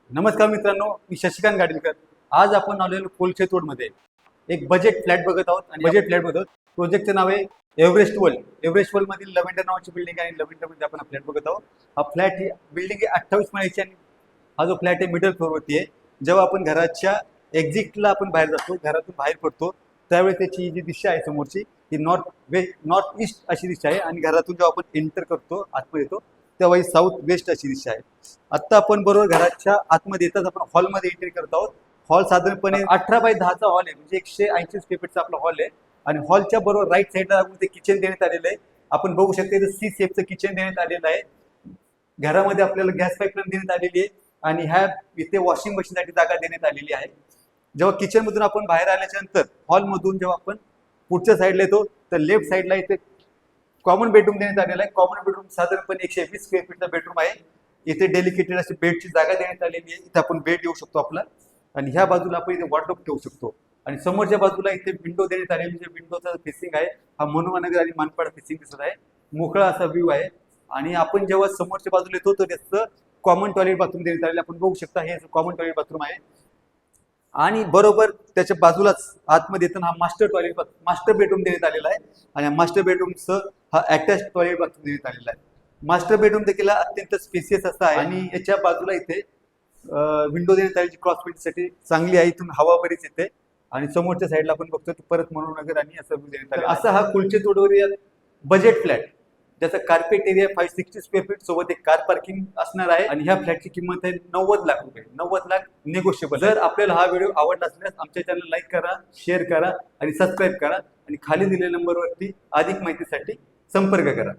नमस्कार मित्रांनो, मी शशिकांत गाडीलकर. आज आपण आलेलो कोलशेत रोडमध्ये एक बजेट फ्लॅट बघत आहोत आणि बजेट फ्लॅट बघत आहोत. प्रोजेक्टचं नाव आहे एव्हरेस्ट वर्ल्ड. एव्हरेस्ट वर्ल्ड मधील लव्हेंडर नावाची बिल्डिंग आहे आणि लव्हेंडरमध्ये आपण हा फ्लॅट बघत आहोत. हा फ्लॅट ही बिल्डिंग आहे 28 माळ्याची आणि हा जो फ्लॅट आहे मिडल फ्लोअरवरती आहे. जेव्हा आपण घराच्या एक्झिटला आपण बाहेर जातो, घरातून बाहेर पडतो, त्यावेळी त्याची जी दिशा आहे समोरची ही नॉर्थ ईस्ट अशी दिशा आहे आणि घरातून जेव्हा आपण एंटर करतो, आतमध्ये येतो, तेव्हा ही साऊथ वेस्ट अशी दिशा आहे. आता आपण बरोबर घराच्या आतमध्ये येताच आपण हॉलमध्ये एंट्री करत आहोत. हॉल साधारणपणे 18 बाय 10चा हॉल आहे, म्हणजे 180 स्क्वेअर फीटचा आपला हॉल आहे. आणि हॉलच्या बरोबर राईट साईडला ते किचन देण्यात आलेलं आहे. आपण बघू शकता इथं सी शेपचं किचन देण्यात आलेलं आहे. घरामध्ये आपल्याला गॅस पाईपलाईन देण्यात आलेली आहे आणि ह्या इथे वॉशिंग मशीनसाठी जागा देण्यात आलेली आहे. जेव्हा किचनमधून आपण बाहेर आल्याच्या नंतर हॉलमधून जेव्हा आपण पुढच्या साईडला येतो तर लेफ्ट साईडला इथे कॉमन बेडरूम देण्यात आलेला आहे. कॉमन बेडरूम साधारणपणे 120 स्क्वेअर फीटचा बेडरूम आहे. इथे डेलिकेटेड अशी बेडची जागा देण्यात आलेली आहे. इथे आपण बेड येऊ शकतो आपला आणि ह्या बाजूला आपण इथे वॉर्डरोब ठेवू शकतो. आणि समोरच्या बाजूला इथे विंडो देण्यात आलेली, जे विंडोचा फेसिंग आहे हा मनोहरनगर आणि मानपाड फेसिंग दिसत आहे. मोकळा असा व्ह्यू आहे. आणि आपण जेव्हा समोरच्या बाजूला येतो तर त्याचं कॉमन टॉयलेट बाथरूम देण्यात आलेलं आपण बघू शकता. हे कॉमन टॉयलेट बाथरूम आहे आणि बरोबर त्याच्या बाजूलाच आतमध्ये येताना हा मास्टर बेडरूम देण्यात आलेला आहे. आणि मास्टर बेडरूमचं हा अटॅच टॉयलेट बाथरूम देण्यात आलेला आहे. मास्टर बेडरूम देखील अत्यंत स्पेसियस असा आहे आणि याच्या बाजूला इथे विंडो देण्यात आलेली क्रॉस विंडोसाठी चांगली आहे. इथून हवा बरीच येते आणि समोरच्या साईडला आपण बघतो परत मनोहरनगर आणि असं देण्यात आलेलं. असा हा कुलचेत रोडवर बजेट फ्लॅट, ज्याचा कार्पेट एरिया 560 स्क्वेअर फीट सोबत एक कार पार्किंग असणार आहे. आणि ह्या फ्लॅटची किंमत आहे 90 लाख रुपये. 90 लाख निगोशिएबल. जर आपल्याला हा व्हिडिओ आवडला असल्यास आमच्या चॅनल लाईक करा, शेअर करा आणि सबस्क्राईब करा आणि खाली दिलेल्या नंबरवरती अधिक माहितीसाठी संपर्क करा.